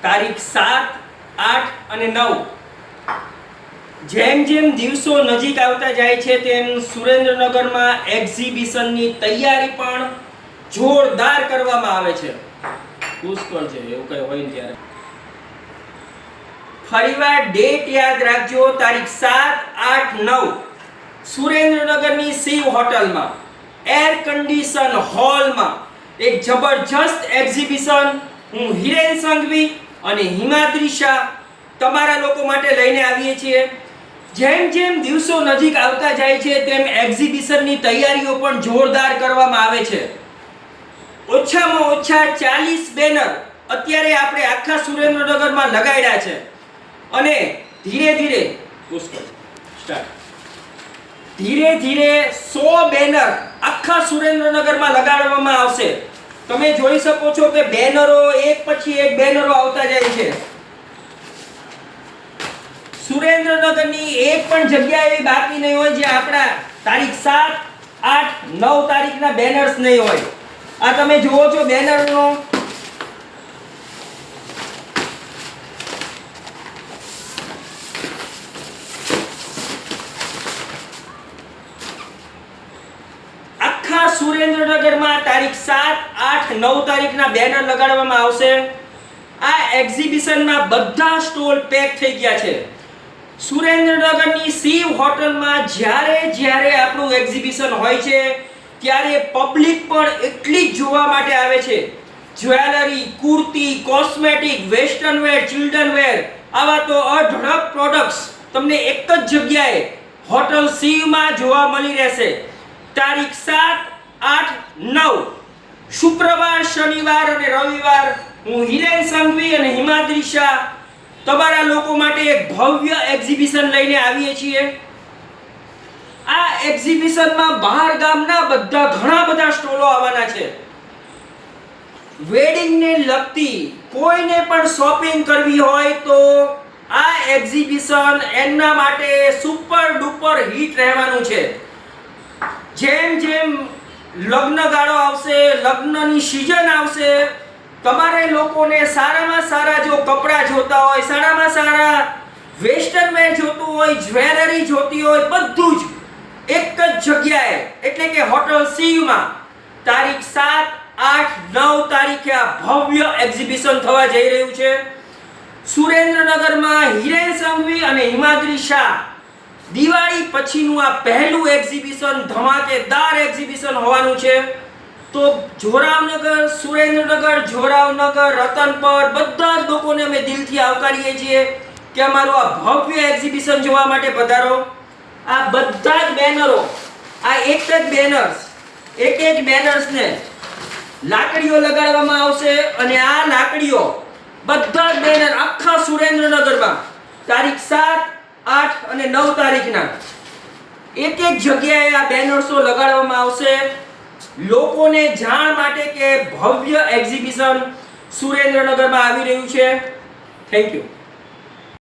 તારીખ 7, 8 અને 9 જેમ જેમ દિવસો નજીક આવતા જાય છે તેમ સુરેન્દ્રનગરમાં એક્ઝિબિશનની તૈયારી પણ જોરદાર કરવામાં આવે છે. પુષ્કળ છે એવું કઈ હોય ને ત્યારે. ફરીવાર ડેટ યાદ રાખજો, તારીખ 7, 8, 9 સુરેન્દ્રનગરની શિવ હોટલમાં એર કન્ડિશન હોલમાં એક જબરજસ્ત એક્ઝિબિશન હું હિરેન સંઘવી અને હિમાદ્રી શાહ તમારા લોકો માટે લઈને આવીએ છીએ. જેમ જેમ દિવસો નજીક આવતા જાય છે તેમ એક્ઝિબિશનની તૈયારીઓ પણ જોરદાર કરવામાં આવે છે. ઓછામાં ઓછા 40 બેનર અત્યારે આપણે આખા સુરેન્દ્રનગરમાં લગાડ્યા છે અને ધીરે ધીરે 100 બેનર આખા સુરેન્દ્રનગરમાં લગાડવામાં આવશે. તમે જોઈ શકો છો કે બેનરો એક પછી એક બેનરો આવતા જાય છે. સુરેન્દ્રનગરની એક પણ જગ્યા એવી બાકી નહીં હોય જે આપણા તારીખ 7, 8, 9 તારીખના બેનર્સ નહીં હોય. આ તમે જુઓ છો બેનરનો આખા સુરેન્દ્રનગરમાં તારીખ 7, 8, 9 તારીખના બેનર લગાડવામાં આવશે. આ એક્ઝિબિશનમાં બધા સ્ટોલ પેક થઈ ગયા છે. સુરેન્દ્રનગરની શિવ હોટલમાં જ્યારે આપણું એક્ઝિબિશન હોય છે ત્યારે પબ્લિક પણ એટલી જ જોવા માટે આવે છે. Jewellery, kurti, cosmetic, western wear, children wear આવા તો અઢળક પ્રોડક્ટ્સ તમને એક જ જગ્યાએ હોટલ શિવમાં જોવા મળી રહેશે. તારીખ 7, 8, 9 શુક્રવાર, શનિવાર અને રવિવાર હું હિરેન સંઘવી અને હિમાદ્રી શાહ તમારા લોકો માટે એક ભવ્ય એક્ઝિબિશન લઈને આવીએ છીએ. આ એક્ઝિબિશનમાં બહાર ગામના ઘણા બધા સ્ટોલો આવવાના છે. વેડિંગને લગતી કોઈને પણ શોપિંગ કરવી હોય તો આ એક્ઝિબિશન એમના માટે સુપર ડુપર હિટ રહેવાનું છે. જેમ જેમ લગ્નગાળો આવશે, લગ્નની સિઝન આવશે, તમારે લોકોને સારામાં સારા જો કપડાં જોતા હોય, સારામાં સારા વેસ્ટર્ન વેર જોતું હોય, જ્વેલરી જોતી હોય, બધું જ એક જ જગ્યાએ એટલે કે હોટલ શિવમાં તારીખ 7, 8, 9 તારીખે આ ભવ્ય એક્ઝિબિશન થવા જઈ રહ્યું છે. સુરેન્દ્રનગરમાં હિરેન સંઘવી અને હિમાદ્રી શાહ દિવાળી પછીનું આ પહેલું એક્ઝિબિશન, ધમાકેદાર એક્ઝિબિશન હોવાનું છે. તો જોરાવનગર, સુરેન્દ્રનગર, જોરાવનગર, રતનપર બધા જ લોકોને અમે દિલથી આવકારીએ છીએ કે અમારું આ ભવ્ય એક્ઝિબિશન જોવા માટે પધારો. આ બધા જ બેનરો, આ એક બેનર્સને લાકડીઓ લગાડવામાં આવશે અને આ લાકડીઓ બધા જ બેનર આખા સુરેન્દ્રનગરમાં તારીખ 7, 8 અને 9 તારીખના એક જગ્યાએ આ બેનર્સો લગાડવામાં આવશે. લોકોને જાણ માટે કે ભવ્ય એક્ઝિબિશન સુરેન્દ્રનગરમાં આવી રહ્યું છે. Thank you.